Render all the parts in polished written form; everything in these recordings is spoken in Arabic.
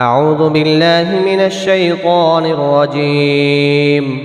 أعوذ بالله من الشيطان الرجيم.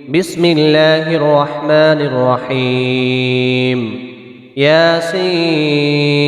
بسم الله الرحمن الرحيم. ياسين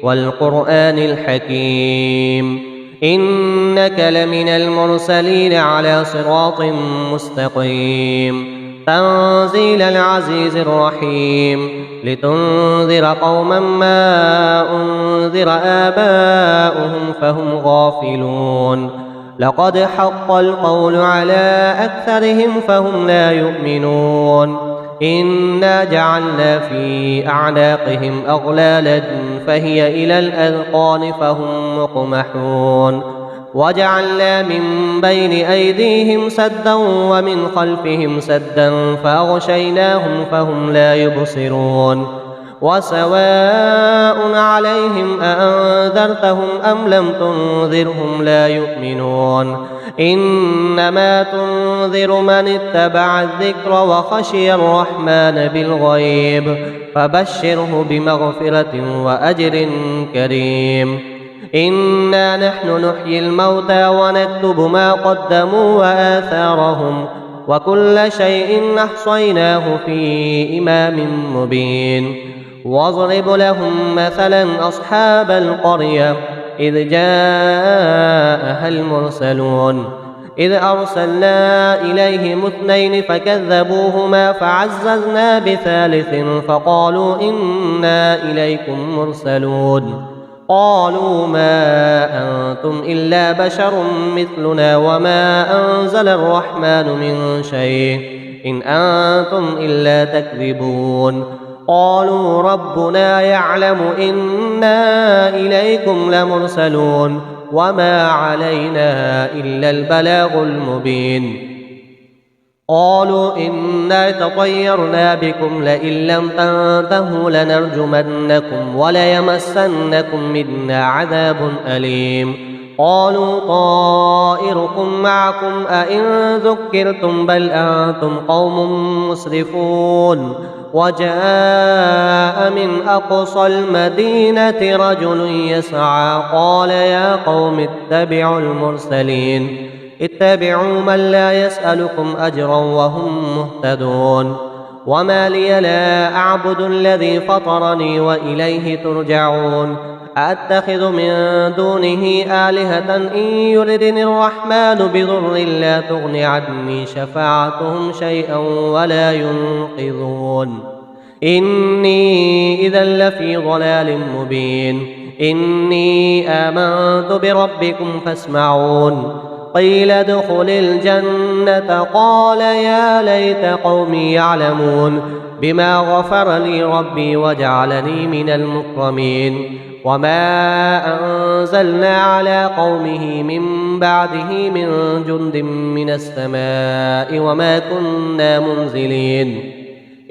والقرآن الحكيم إنك لمن المرسلين على صراط مستقيم تنزيل العزيز الرحيم لتنذر قوما ما أنذر آباؤهم فهم غافلون لقد حق القول على أكثرهم فهم لا يؤمنون إنا جعلنا في أعناقهم أغلالا فهي إلى الأذقان فهم مقمحون وجعلنا من بين أيديهم سدا ومن خلفهم سدا فأغشيناهم فهم لا يبصرون وسواء عليهم أأنذرتهم أم لم تنذرهم لا يؤمنون إنما تنذر من اتبع الذكر وخشي الرحمن بالغيب فبشره بمغفرة وأجر كريم إنا نحن نحيي الموتى ونكتب ما قدموا وآثارهم وكل شيء أحصيناه في إمام مبين واضرب لهم مثلا أصحاب القرية إذ جاءها المرسلون إذ أرسلنا إليهم اثنين فكذبوهما فعززنا بثالث فقالوا إنا إليكم مرسلون قالوا ما أنتم إلا بشر مثلنا وما أنزل الرحمن من شيء إن أنتم إلا تكذبون قالوا ربنا يعلم إنا إليكم لمرسلون وما علينا إلا البلاغ المبين قالوا إنا تطيرنا بكم لئن لم تنتهوا لنرجمنكم وليمسنكم منا عذاب أليم قالوا طائركم معكم أئن ذكرتم بل أنتم قوم مسرفون وجاء من أقصى المدينة رجل يسعى قال يا قوم اتبعوا المرسلين اتبعوا من لا يسألكم أجرا وهم مهتدون وما لي لا أعبد الذي فطرني وإليه ترجعون أأتخذ من دونه آلهة إن يردني الرحمن بضر لا تغن عني شفاعتهم شيئا ولا ينقذون إني إذا لفي ضلال مبين إني آمنت بربكم فاسمعون قيل ادخل الجنة قال يا ليت قومي يعلمون بما غفر لي ربي وجعلني من المكرمين وما أنزلنا على قومه من بعده من جند من السماء وما كنا منزلين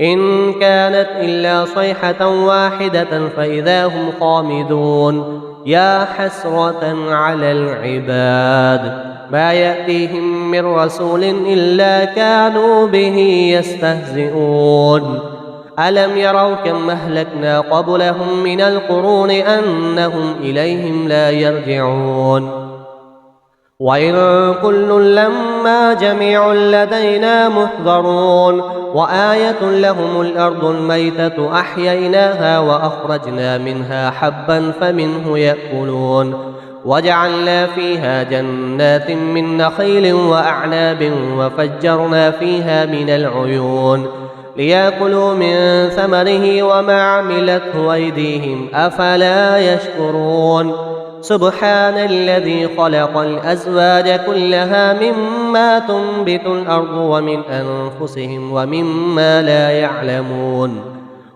إن كانت إلا صيحة واحدة فإذا هم خامدون يا حسرة على العباد ما يأتيهم من رسول إلا كانوا به يستهزئون ألم يروا كم أهلكنا قبلهم من القرون أنهم إليهم لا يرجعون وإن كل لما جميع لدينا محضرون وآية لهم الأرض الميتة أحييناها وأخرجنا منها حبا فمنه يأكلون وجعلنا فيها جنات من نخيل وأعناب وفجرنا فيها من العيون ليأكلوا من ثمره وما عملته أيديهم أفلا يشكرون سبحان الذي خلق الأزواج كلها مما تنبت الأرض ومن أنفسهم ومما لا يعلمون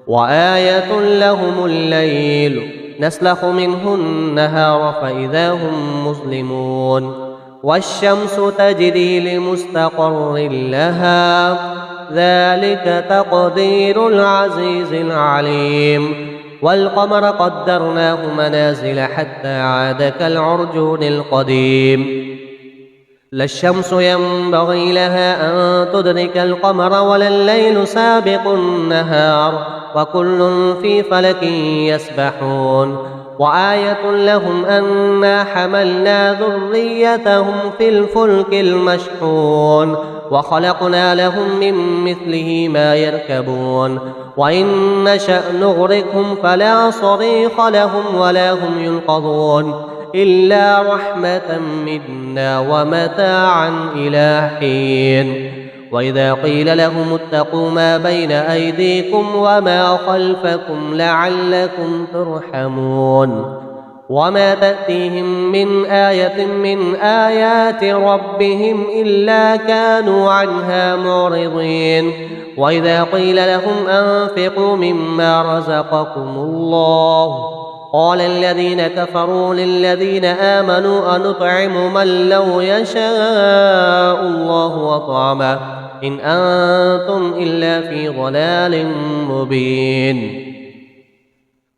وآية لهم الليل نسلخ منه النهار فإذا هم مظلمون والشمس تجري لمستقر لها ذلك تقدير العزيز العليم والقمر قدرناه منازل حتى عاد كالعرجون القديم لا الشمس ينبغي لها أن تدرك القمر ولا الليل سابق النهار وكل في فلك يسبحون وآية لهم أنا حملنا ذريتهم في الفلك المشحون وخلقنا لهم من مثله ما يركبون وإن نشأ نغرقهم فلا صريخ لهم ولا هم ينقذون إلا رحمة منا ومتاعا إلى حين. وإذا قيل لهم اتقوا ما بين أيديكم وما خلفكم لعلكم ترحمون وما تأتيهم من آية من آيات ربهم إلا كانوا عنها معرضين. وإذا قيل لهم أنفقوا مما رزقكم الله قال الذين كفروا للذين آمنوا أنطعم من لو يشاء الله وطعمه إن أنتم إلا في ضلال مبين.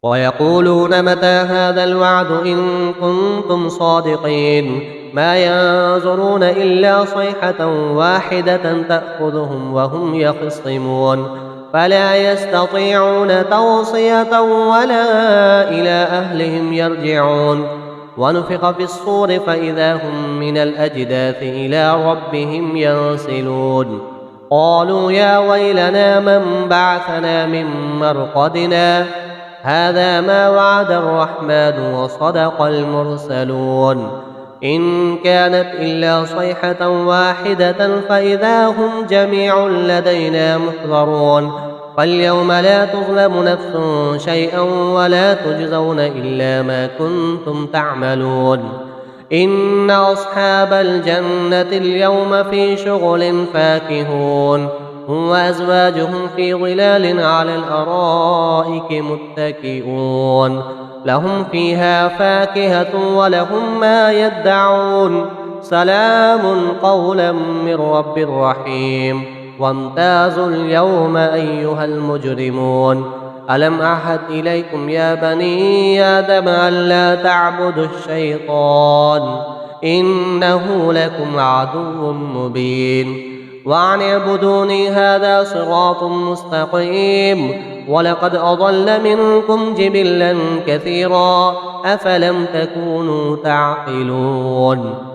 ويقولون متى هذا الوعد إن كنتم صادقين ما ينظرون إلا صيحة واحدة تأخذهم وهم يخصمون فلا يستطيعون توصية ولا إلى أهلهم يرجعون. ونفخ في الصور فإذا هم من الأجداث إلى ربهم ينسلون قالوا يا ويلنا من بعثنا من مرقدنا هذا ما وعد الرحمن وصدق المرسلون إن كانت إلا صيحة واحدة فإذا هم جميع لدينا محضرون فاليوم لا تظلم نفس شيئا ولا تجزون إلا ما كنتم تعملون. إن أصحاب الجنة اليوم في شغل فاكهون هم وأزواجهم في ظلال على الأرائك متكئون لهم فيها فاكهة ولهم ما يدعون سلام قولا من رب رحيم. وامتازوا اليوم أيها المجرمون ألم أعهد إليكم يا بني آدم ألا تعبدوا الشيطان إنه لكم عدو مبين وأن اعبدوني هذا صراط مستقيم ولقد أضل منكم جبلا كثيرا أفلم تكونوا تعقلون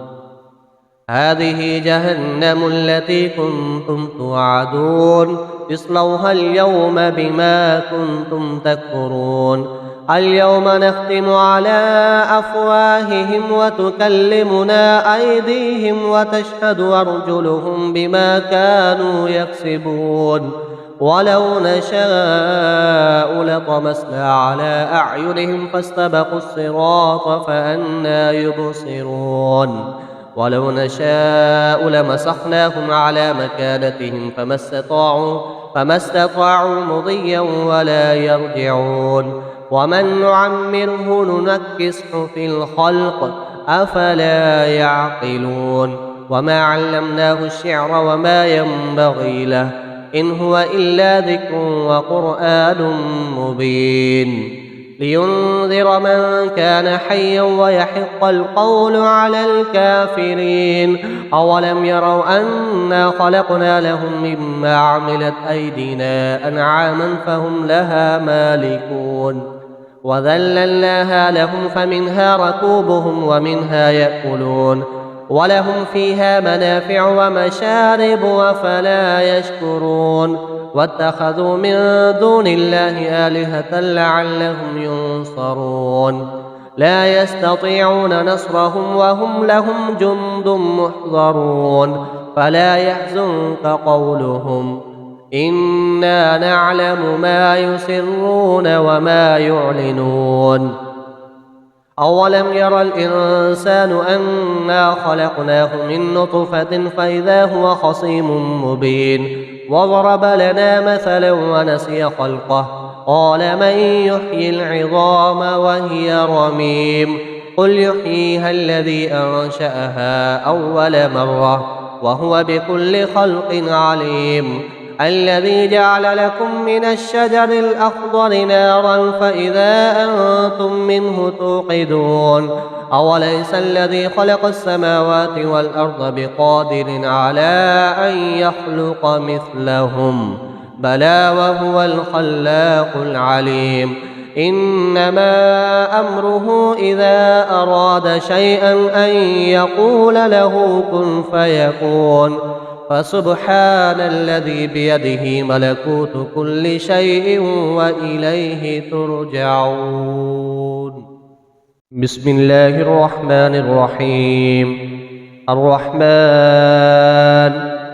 هذه جهنم التي كنتم توعدون اصلوها اليوم بما كنتم تكفرون اليوم نختم على أفواههم وتكلمنا أيديهم وتشهد أرجلهم بما كانوا يكسبون ولو نشاء لطمسنا على أعينهم فاستبقوا الصراط فأنى يبصرون ولو نشاء لمسخناهم على مكانتهم فما استطاعوا مضيا ولا يرجعون ومن نعمره ننكسه في الخلق أفلا يعقلون وما علمناه الشعر وما ينبغي له إن هو إلا ذكر وقرآن مبين لينذر من كان حيا ويحق القول على الكافرين أولم يروا أنا خلقنا لهم مما عملت أيدينا أنعاما فهم لها مالكون وذللناها لهم فمنها ركوبهم ومنها يأكلون ولهم فيها منافع ومشارب وفلا يشكرون واتخذوا من دون الله آلهة لعلهم ينصرون لا يستطيعون نصرهم وهم لهم جند محضرون فلا يحزنك قولهم إنا نعلم ما يسرون وما يعلنون أولم ير الإنسان أنا خلقناه من نطفة فإذا هو خصيم مبين وضرب لنا مثلا ونسي خلقه قال من يحيي العظام وهي رميم قل يحييها الذي أنشأها أول مرة وهو بكل خلق عليم الذي جعل لكم من الشجر الأخضر نارا فإذا أنتم منه توقدون أوليس الذي خلق السماوات والأرض بقادر على أن يخلق مثلهم بلى وهو الخلاق العليم إنما أمره إذا أراد شيئا أن يقول له كن فيكون فسبحان الذي بيده ملكوت كل شيء وإليه ترجعون. بسم الله الرحمن الرحيم. الرحمن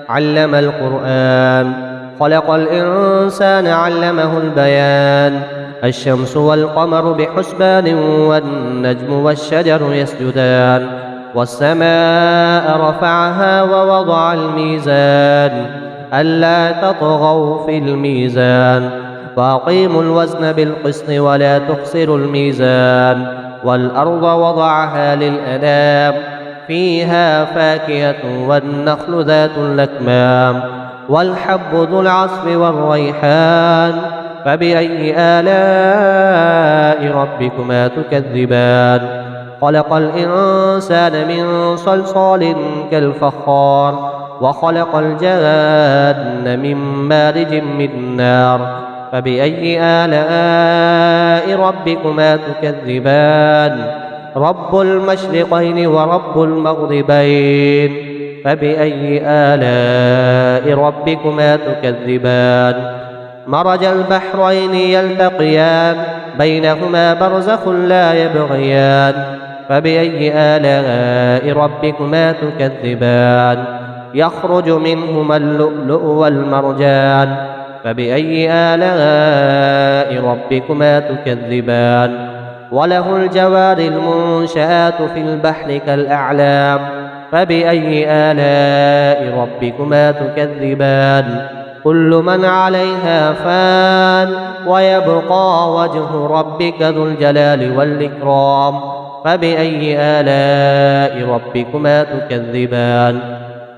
علم القرآن، خلق الإنسان علمه البيان. الشمس والقمر بحسبان والنجم والشجر يسجدان. والسماء رفعها ووضع الميزان ألا تطغوا في الميزان وأقيموا الوزن بالقسط ولا تخسروا الميزان. والأرض وضعها للأنام فيها فاكهة والنخل ذات الأكمام والحب ذو العصف والريحان فبأي آلاء ربكما تكذبان. خلق الإنسان من صلصال كالفخار وخلق الجان من مارج من نار فبأي آلاء ربكما تكذبان. رب المشرقين ورب المغربين فبأي آلاء ربكما تكذبان. مرج البحرين يلتقيان بينهما برزخ لا يبغيان فبأي آلاء ربكما تكذبان. يخرج منهما اللؤلؤ والمرجان فبأي آلاء ربكما تكذبان. وله الجوار المنشآت في البحر كالأعلام فبأي آلاء ربكما تكذبان. كل من عليها فان ويبقى وجه ربك ذو الجلال والإكرام فبأي آلاء ربكما تكذبان.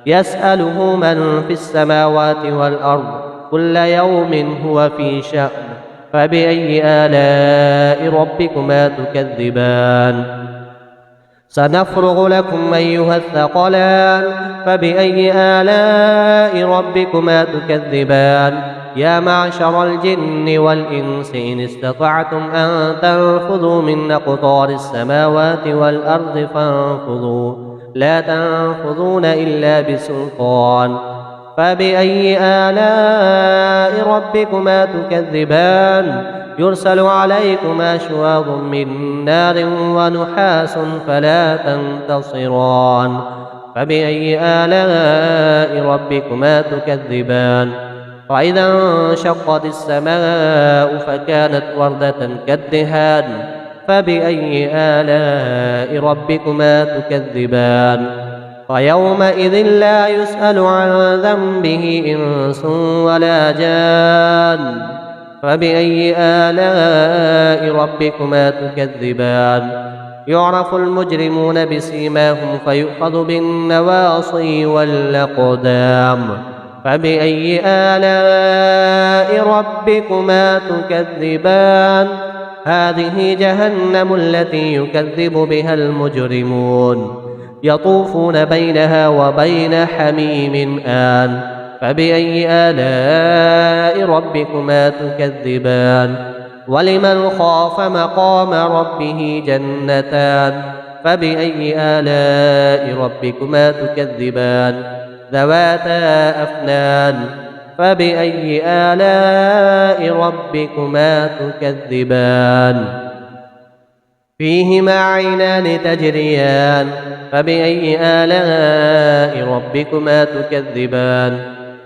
يسأله من في السماوات والأرض كل يوم هو في شأن فبأي آلاء ربكما تكذبان. سنفرغ لكم أيها الثقلان فبأي آلاء ربكما تكذبان. يا معشر الجن والإنس إن استطعتم أن تنفذوا من أقطار السماوات والأرض فانفذوا لا تنفذون إلا بسلطان فبأي آلاء ربكما تكذبان. يرسل عليكما شواظ من نار ونحاس فلا تنتصران فبأي آلاء ربكما تكذبان. وإذا انشقت السماء فكانت وردة كالدهان فبأي آلاء ربكما تكذبان. ويومئذ لا يسأل عن ذنبه إنس ولا جان فبأي آلاء ربكما تكذبان. يعرف المجرمون بسيماهم فيؤخذ بالنواصي والأقدام فبأي آلاء ربكما تكذبان. هذه جهنم التي يكذب بها المجرمون يطوفون بينها وبين حميم آن فبأي آلاء ربكما تكذبان. ولمن خاف مقام ربه جنتان فبأي آلاء ربكما تكذبان. ذواتا أفنان فبأي آلاء ربكما تكذبان. فيهما عينان تجريان فبأي آلاء ربكما تكذبان.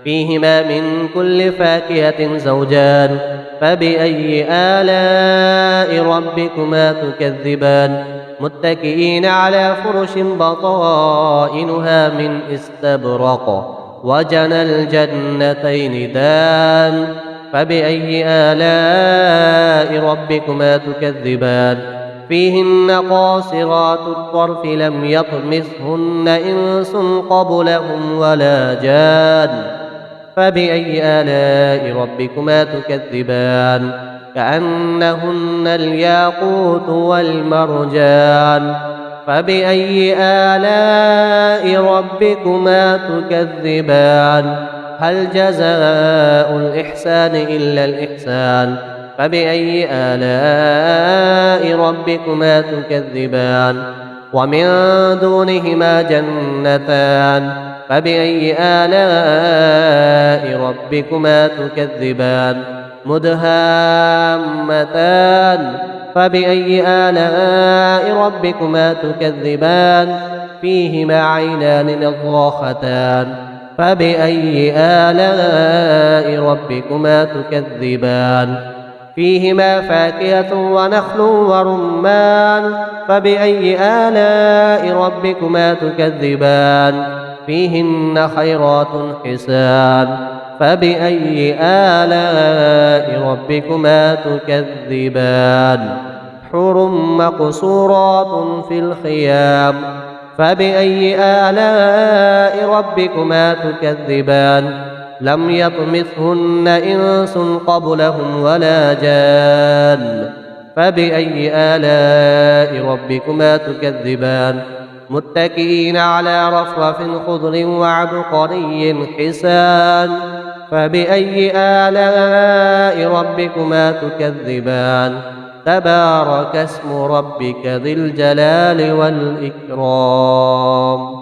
فيهما من كل فاكهة زوجان فبأي آلاء ربكما تكذبان. متكئين على فرش بطائنها من استبرق وجنى الجنتين دان فبأي آلاء ربكما تكذبان. فيهن قاصرات الطرف لم يطمثهن إنس قبلهم ولا جان فبأي آلاء ربكما تكذبان. كأنهن الياقوت والمرجان فبأي آلاء ربكما تكذبان. هل جزاء الإحسان إلا الإحسان فبأي آلاء ربكما تكذبان ومن دونهما جنتان فبأي آلاء ربكما تكذبان مدهامتان فبأي آلاء ربكما تكذبان فيهما عينان نضاختان فبأي آلاء ربكما تكذبان فيهما فاكهة ونخل ورمان فبأي آلاء ربكما تكذبان فيهن خيرات حسان فبأي آلاء ربكما تكذبان حور مقصورات في الخيام فبأي آلاء ربكما تكذبان لم يطمثهن إنس قبلهم ولا جان فبأي آلاء ربكما تكذبان متكئين على رفرف خضر وعبقري حسان فبأي آلاء ربكما تكذبان تبارك اسم ربك ذي الجلال والإكرام.